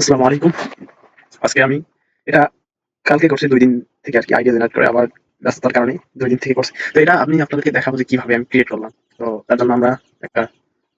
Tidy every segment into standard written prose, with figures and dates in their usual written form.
আসসালামু আলাইকুম। আজকে আমি এটা কালকে করছি ২ দিন থেকে আরকি আইডিয়া জেনারেট করে আবার ব্যস্ততার কারণে ২ দিন থেকে করছি। তো এটা আমি আপনাদেরকে দেখাবো যে কিভাবে আমি ক্রিয়েট করলাম। তো তার জন্য আমরা একটা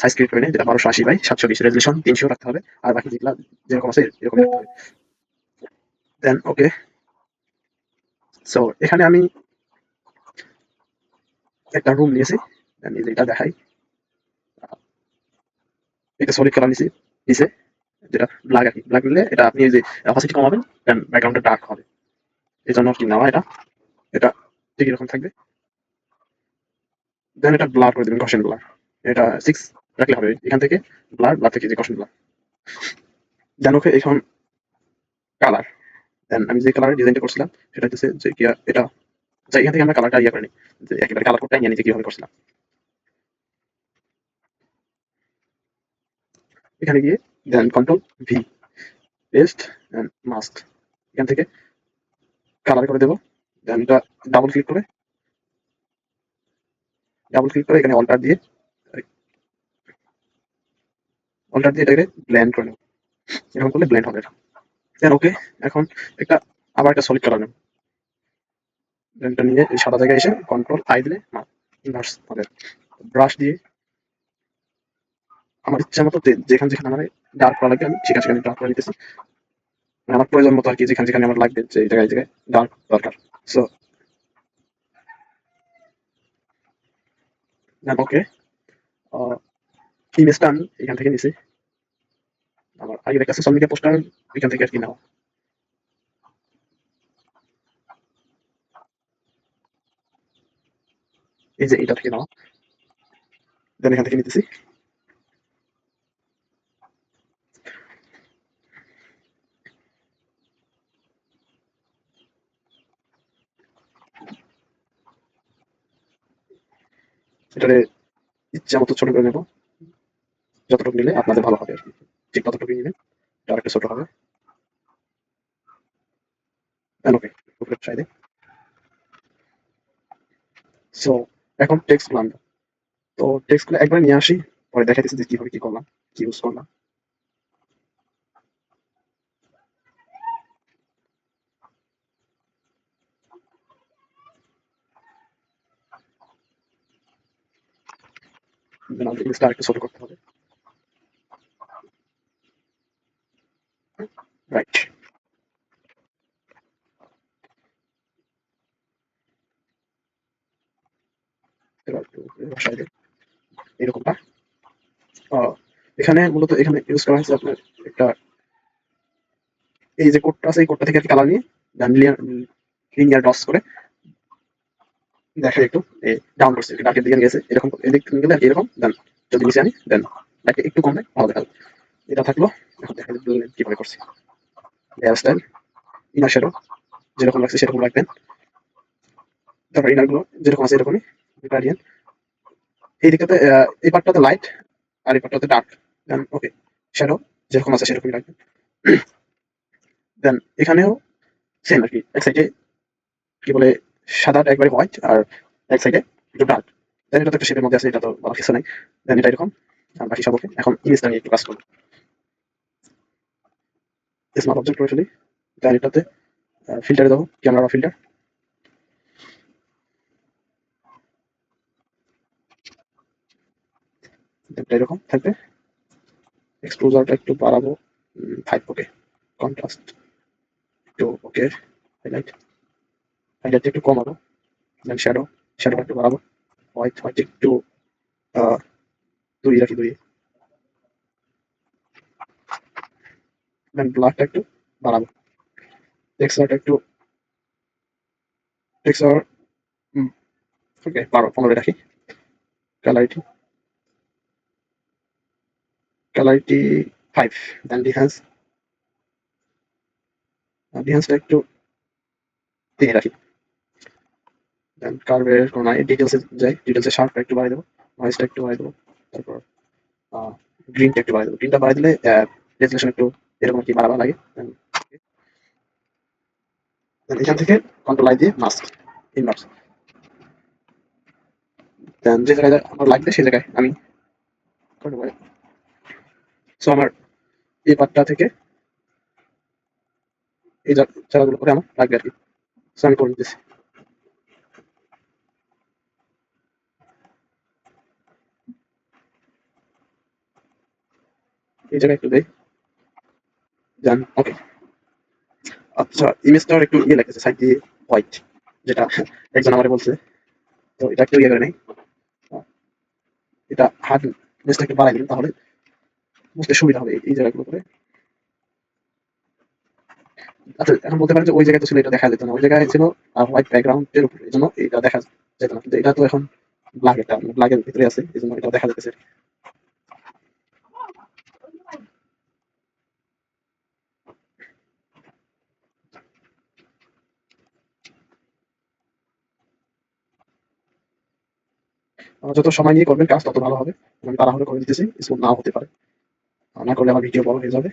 সাইজ ক্রিয়েট করে নেই যেটা ১২৮০ বাই ৭২০ রেজোলিউশন ৩০০ রাখতে হবে। আর বাকি যেগুলা যেরকম আছে এরকমই রাখতে হবে। দেন ওকে। সো এখানে আমি একটা রুম নিয়েছি। দেন এই যে এটা দেখাই। এটা সলিড কালার নিছি নিচে যেটা ব্ল্যাক আরকি। ব্ল্যাক নিলে এটা আপনি এই যে অপাসিটি কমাবেন দেন ব্যাকগ্রাউন্ডটা ডার্ক হবে। এজন্য আরকি নেওয়া এটা। এটা ঠিক এরকম থাকবে। দেন এটা ব্লার করে দিবেন গসিয়ান ব্লার। এটা 6 রাখলে হবে। এখান থেকে ব্লার থেকে যে গসিয়ান ব্লার। দেন ওকে এখন কালার। দেন আমি যে কালারের ডিজাইনটা করছিলাম সেটা হচ্ছে যে কি এটা আচ্ছা এখান থেকে আমরা কালারটা ইয়ে করে নিই। যে একেবারে কালার কোডটা নিয়ে নিই যে কিভাবে করছিলাম। এখানে গিয়ে then control V paste and mask এখান থেকে কালার করে দেব। দেন এটা ডাবল ক্লিক করে এখানে অল্টার দিয়ে এটাকে ব্লেন্ড করে নেব। এরকম করলে ব্লেন্ড হবে এটা। দেন ওকে এখন একটা আবার একটা সলিড কালার নেব। এটা নিয়ে এই সাদা জায়গায় এসে কন্ট্রোল আই দিলে ইনভার্স হবে। ব্রাশ দিয়ে আমার ইচ্ছা মতো যেখানে আমার ডার্ক করা লাগবে আমি সেখানে ডার্ক করে নিতেছি। মানে আমার প্রয়োজন মতো আরকি যেখানে আমার লাগবে যে এই জায়গায় ডার্ক দরকার। সো দেন ওকে আ ইমেজটা আমি এখান থেকে নিছি। আমার আগের একটা সোশ্যাল মিডিয়া পোস্টার এখান থেকে আরকি নেওয়া। এই যে এটা থেকে নেওয়া। দেন এখান থেকে নিতেছি। এটারে ইচ্ছা মতো ছোট করে নেব। যতটুকু নিলে আপনাদের ভালো হবে আরকি। ঠিক ততটুকুই নিবেন। এটা আরেকটু ছোট হবে। দেন ওকে উপরের সাইডে। সো এখন টেক্সট গুলো আনবো। তো টেক্সট গুলো একবার নিয়ে আসি। পরে দেখাইতেছি যে কিভাবে কি করলাম, কি ইউজ করলাম। দেন আমাদের ইমেজটা আরেকটু ছোট করতে হবে। রাইট। এবার একটু সাইডে এরকমটা। আ এখানে মূলত এখানে ইউজ করা হয়েছে আপনার একটা এই যে কোডটা আছে এই কোডটা থেকে আরকি কালার নিয়ে দেন লিনিয়ার ডটস করে দেখাই একটু ডাউন করছি ডার্কের দিকে গেছে এরকম এদিক থেকে গেলে এরকম দেন যদি নিচে আনি দেন লাইটটা একটু কমবে ভালো দেখাবে। এটা থাকলো। এখন দেখা যাবে কিভাবে করছি। হেয়ার স্টাইল ইনার শ্যাডো যেরকম লাগছে সেরকম রাখবেন। তারপর ইনার গুলো যেরকম আছে এরকমই গ্রেডিয়েন্ট। এই দিকটাতে এই পার্টটাতে লাইট আর এই পার্টটাতে ডার্ক। দেন ওকে শ্যাডো যেরকম আছে সেরকমই রাখবেন। দেন এখানেও সেম আরকি এক সাইডে কি বলে সাদাটা একবারে হোয়াইট আর এক সাইডে একটু ডার্ক। দেন এটা তো একটা শেপের মধ্যে আছে এটা তো বলার কিছু নাই। দেন এটা এরকম আর বাকি সব ওকে। এখন ইমেজটা নিয়ে একটু কাজ করব। স্মার্ট অবজেক্ট করে ফেলি। দেন এটাতে ফিল্টারে দেবো ক্যামেরা ফিল্টার। এটা এরকম থাকবে। এক্সপোজারটা একটু বাড়াবো 5 ওকে। কন্ট্রাস্ট একটু ওকে। হাইলাইট হাইলাইটটা একটু কমাবো। দেন শ্যাডোটা একটু বাড়াবো। হোয়াইট একটু আহ 2 রাখি 2। দেন ব্ল্যাকটা একটু বাড়াবো। টেক্সচারটা একটু টেক্সচার ওকে 15 রাখি। ক্যালারিটি ক্যালারিটি 5। দেন ডিহান্সটা একটু 3 রাখি। দেন কার্ভের কোনায় ডিটেলসে যাই। ডিটেলসে শার্পটা একটু বাড়াই দেবো। নয়েজটা একটু বাড়াই দেবো। তারপর গ্রিনটা একটু বাড়াই দেবো। গ্রিনটা বাড়াই দিলে রেজুলেশন একটু এরকম কি বাড়াবা লাগে। দেন এখান থেকে কন্ট্রোল আই দিয়ে মাস্ক ইনভার্স। দেন যে জায়গায় আমার লাগবে সেই জায়গায় আমি করে দেবো। সো আমার এই পার্টটা থেকে এই জায়গাগুলো করে আমার লাগবে আর কি। সো আমি করে নিতেছি। এই জায়গায় একটু দেই, দেন ওকে। আচ্ছা, ইমেজটার একটু ইয়ে লাগতেছে সাইড দিয়ে হোয়াইট, যেটা একজন আমারে বলছে। তো এটা একটু ইয়ে করে নেই, এটা হার্ডনেসটা একটু বাড়াই দিন, তাহলে বুঝতে সুবিধা হবে এই জায়গাগুলো করে। আচ্ছা, এখন বলতে পারেন যে ওই জায়গায় তো ছিল এটা দেখা যেত না, ওই জায়গায় ছিল হোয়াইট ব্যাকগ্রাউন্ডের উপরে, এই জন্য এটা দেখা যেত না, কিন্তু এটা তো এখন ব্ল্যাক, একটা ব্ল্যাকের ভিতরে আছে, এই জন্য এটা দেখা যেতেছে। যত সময় নিয়ে করবেন কাজ তত ভালো হবে। আমি তাড়াহুড়ো করে দিতেছি, স্মুথ নাও হতে পারে, না করলে আমার ভিডিও বড় হয়ে যাবে।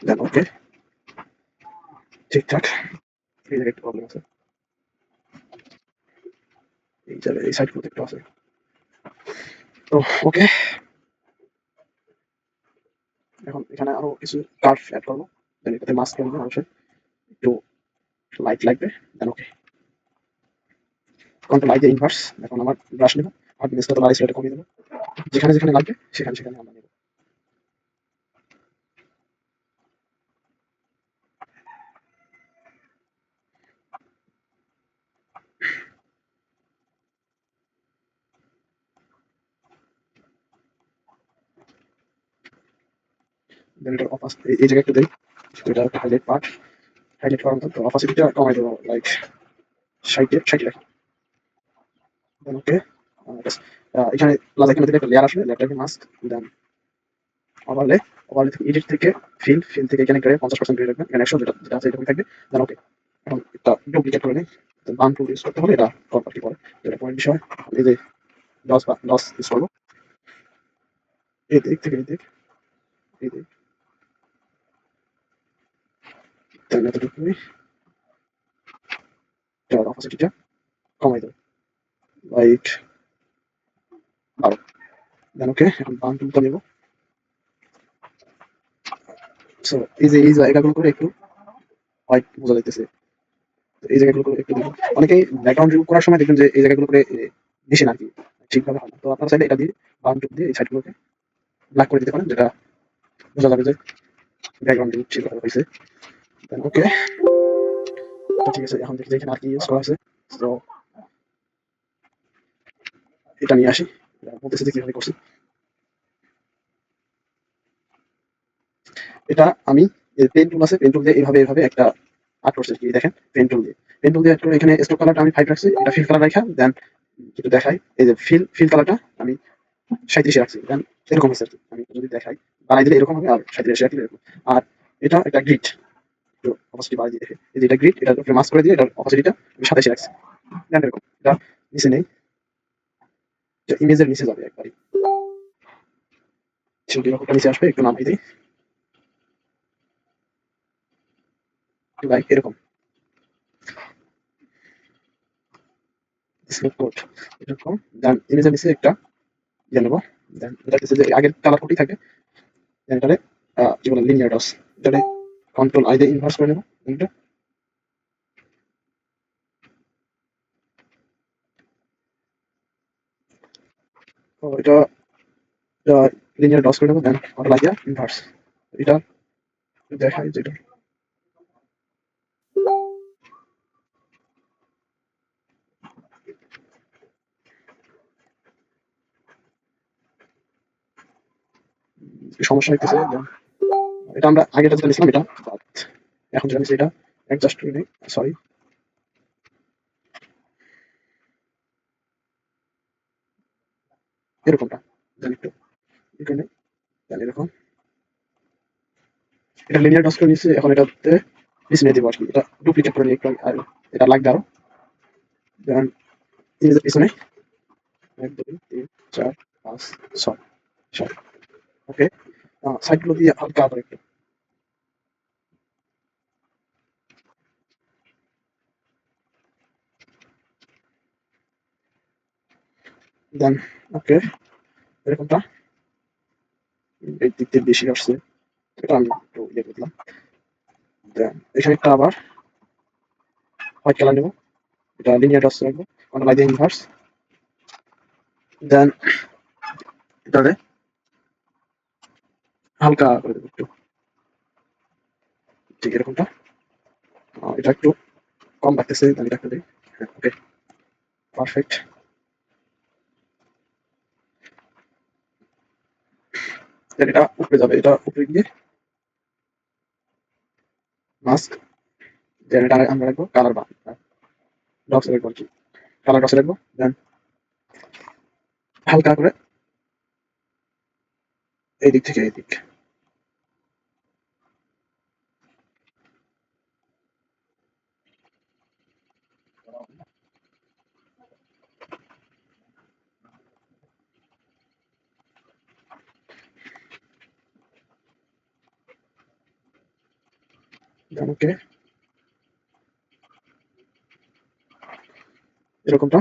দেন ওকে, ঠিকঠাক। এই জায়গায় একটু প্রবলেম আছে, এই জায়গায় এই সাইডগুলোতে একটু আছে। তো ওকে, এখন এখানে আরো কিছু কার্ভ অ্যাড করবো। দেন এটাতে মাস্ক করবো অবশ্যই, একটু লাইট লাগবে। দেন ওকে, কন্ট্রোল আই দিয়ে ইনভার্স। এখন আমার ব্রাশ নেবো, আর ডিসটা তো বাড়াইছি, এটা কমিয়ে দেবো, যেখানে যেখানে লাগবে সেখানে সেখানে আমরা নেবো। দেন এটা এই জায়গায় একটু দেই, এটা একটা হাইলাইট পার্ট, হাইলাইট করার মতো অপাসিটিটা কমাই দেবো, লাইক 60 রাখি। দেন ওকে, এখানে প্লাস আইকনের দিকে একটা লেয়ার আসবে, লেয়ারটাকে মাস্ক। দেন ওভারলে, ওভারলে থেকে এডিট থেকে ফিল থেকে এখানে করে 50% ধরে রাখবেন, এখানে 100 যেটা যেটা আছে এরকমই থাকবে। দেন ওকে, এখন একটা ডুপ্লিকেট করে নিই। বাম টুল ইউজ করতে হলে এটা প্রপার্টি পরে, যেটা পরের বিষয়। এই যে ডস ইউজ করবো, এই দিক থেকে এই দিক, এই দিক, দেন এতটুকুই, এটার অপাসিটিটা কমাই দেবো, লাইক 12। দেন ওকে, এখন বাম টুলটা নেবো। সো এই যে এই জায়গাগুলো করে একটু হোয়াইট বোঝা যাইতেছে, তো এই জায়গাগুলো করে একটু দেখুন। অনেকেই ব্যাকগ্রাউন্ড রিমুভ করার সময় দেখবেন যে এই জায়গাগুলো করে মেশিন আর কি ঠিকভাবে হয় না, তো আপনারা চাইলে এটা দিয়ে বাম টুল দিয়ে এই সাইডগুলোকে ব্ল্যাক করে দিতে পারেন, যেটা বোঝা যাবে যে ব্যাকগ্রাউন্ড রিমুভ ঠিকভাবে হয়েছে। দেন ওকে, ঠিক আছে। এখন দেখি যে এখানে আর কি ইউজ করা আছে। তো এটা নিয়ে আসি, বলতেছি যে কিভাবে করছি। এটা আমি পেন টুল আছে, পেন টুল দিয়ে এইভাবে এইভাবে একটা আর্ট করছি কি দেখেন, পেন টুল দিয়ে, পেন টুল দিয়ে আর্ট করে এখানে স্ট্রোক কালারটা আমি 5 রাখছি, এটা ফিল কালার রাখা। দেন একটু দেখাই, এই যে ফিল কালারটা আমি 37 রাখছি। দেন এরকম হচ্ছে আর কি, আমি যদি দেখাই বানাই দিলে এরকম হবে, আর 37 রাখলে এরকম। আর এটা একটা গ্রিড, একটু অপাসিটি বাড়িয়ে দিয়ে দেখে, এই যে এটা গ্রিড, এটা উপরে মাস্ক করে দিয়ে এটার অপাসিটিটা আমি 27 রাখছি। দেন এরকম এটা নিচে নেই, ইমেজের নিচে যাবে একবারই, ছবিটা এরকমটা নিচে আসবে, একটু নামাই দিই, লাইক এরকম স্মুথ কোড এরকম। দেন ইমেজের নিচে একটা ইয়ে নেবো, দেন এটা হচ্ছে যে আগের কালার কোডই থাকে। দেন এটারে কি বলে লিনিয়ার ডস, এটারে কন্ট্রোল আই দিয়ে ইনভার্স করে নেবো এটা। তো এটা লিনিয়ার ডস করে নেবো, দেন কন্ট্রোল আই দিয়ে ইনভার্স। এটা দেখাই যেটা, সমস্যা হইতেছে। দেন এটা আমরা আগে যেটা নিয়েছিলাম এটা বাদ, এখন যেটা নিচ্ছি এটা অ্যাডজাস্ট করে নেই, সরি। এরকমটা দেন একটু এখানে, দেন এরকম, এটা লিনিয়ার ডস করে নিচ্ছি। এখন এটাতে পিছনে দিব আর কি, এটা ডুপ্লিকেট করে নিই একটু, আর এটা লাগবে আরো। দেন ইমেজের পিছনে 1 2 3 4 5 6 7, ওকে। সাইডগুলো দিয়ে হালকা আবার একটু, দেন ওকে এরকমটা। এই দিক দিয়ে বেশি আসছে, এটা আমি একটু ইয়ে করলাম। দেন এখানে একটা আবার হোয়াইট কালার নেবো, এটা লিনিয়ার ডটস রাখবো, কন্ট্রোল আই দিয়ে ইনভার্স। দেন এটারে হালকা করে দেবো একটু, ঠিক এরকমটা। এটা একটু কম লাগতেছে, আমি এটা একটু দিই। হ্যাঁ, ওকে, পারফেক্ট। দেন এটা উপরে যাবে, এটা উপরে গিয়ে মাস্ক। দেন এটা আমরা রাখবো কালার বা ডটস রাখবো আর কি, কালার ডটস রাখবো। দেন হালকা করে এই দিক থেকে এই দিক। দেন ওকে, এরকমটা।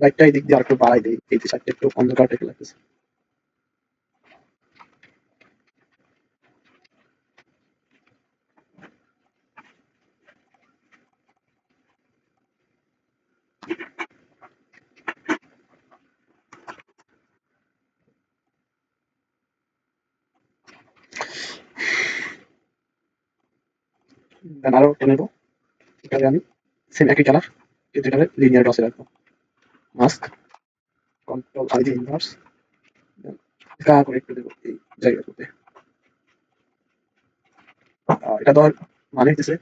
লাইটটা এই দিক দিয়ে আরেকটু বাড়াই দিই, এই সাইডটা একটু অন্ধকার টাইপের লাগতেছে। দেন আরো একটা নেবো, এটাকে আমি সেম একই কালার কিন্তু এটাকে লিনিয়ার ডসে রাখবো, মাস্ক, কন্ট্রোল আই দিয়ে ইনভার্স। হালকা করে একটু দেবো এই জায়গাগুলোতে। এটা দেওয়ার মানে হইতেছে,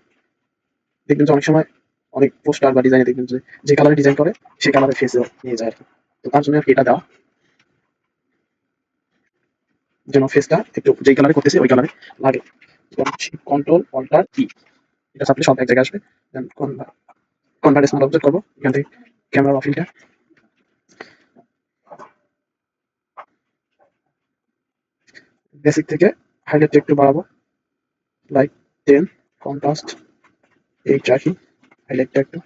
দেখবেন যে অনেক সময় অনেক পোস্টার বা ডিজাইনে দেখবেন যে যে কালারে ডিজাইন করে সেই কালারে ফেসে নিয়ে যায় আর কি। তো তার জন্য আর কি এটা দেওয়া, যেন ফেসটা একটু যেই কালারে করতেছে ওই কালারে লাগে। কন্ট্রোল অল্টার ই, এটা চাপলে সব এক জায়গায় আসবে। দেন কনভার্ট স্মার্ট অবজেক্ট করবো এখান থেকে, ক্যামেরা বা ফিল্টার, বেসিক থেকে হাইলাইট একটু বাড়াবো, লাইক 10, কন্ট্রাস্ট 8 রাখি, হাইলাইটটা একটু,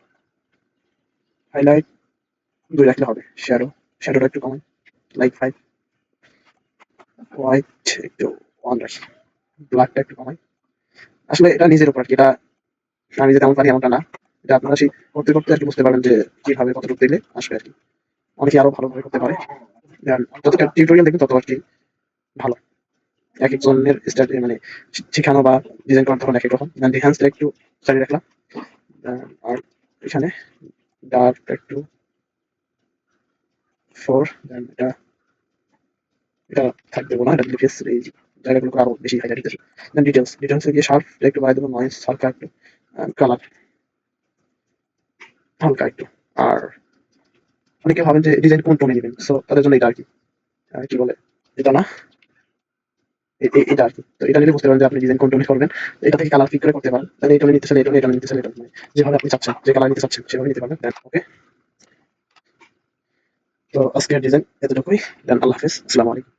হাইলাইট 2 রাখলে হবে, শ্যাডোটা একটু কমাই, লাইক 5, হোয়াইট একটু 1 রাখি, ব্ল্যাকটা একটু কমাই। আসলে এটা নিজের উপর আর কি, এটা আমি যে তেমন পারি এমনটা না, এটা আপনারা সেই করতে করতে আর কি বুঝতে পারবেন যে কিভাবে কতটুকু দিলে আসবে আর কি। অনেকে আরো ভালোভাবে করতে পারে, যতটা টিউটোরিয়াল দেখবেন তত আর কি ভালো। এক একজনের স্টাইল মানে শেখানো বা ডিজাইন করার তখন এক এক রকম। দেন রিহ্যান্সটা একটু চালিয়ে রাখলাম। আর এখানে ডার্ক একটু 4, দেন এটা থাকবে না, এটা ডিফেন্স এই জায়গাগুলোকে আরো বেশি হাইলাইট দিতে। দেন ডিটেলসে গিয়ে শার্প একটু বাড়াই দেবো, নয়েজ হালকা একটু, কালার হালকা একটু। আর অনেকে ভাবেন যে ডিজাইন কোন টোনে দিবেন, সো তাদের জন্য এটা আর কি, কি বলে, এটা না, এটা আর কি। তো এটা নিলে বুঝতে পারেন যে আপনি ডিজাইন কোন টোনে করবেন, এটা থেকে কালার পিক করে করতে পারেন। তাহলে এই টোনে নিতে চাইলে এই টোনে, এটা নিতে চাইলে এটা, মানে যেভাবে আপনি চাচ্ছেন, যে কালার নিতে চাচ্ছেন সেভাবে নিতে পারবেন। দেন ওকে, তো আজকের ডিজাইন এতটুকুই। দেন আল্লাহ হাফেজ, আসসালামু আলাইকুম।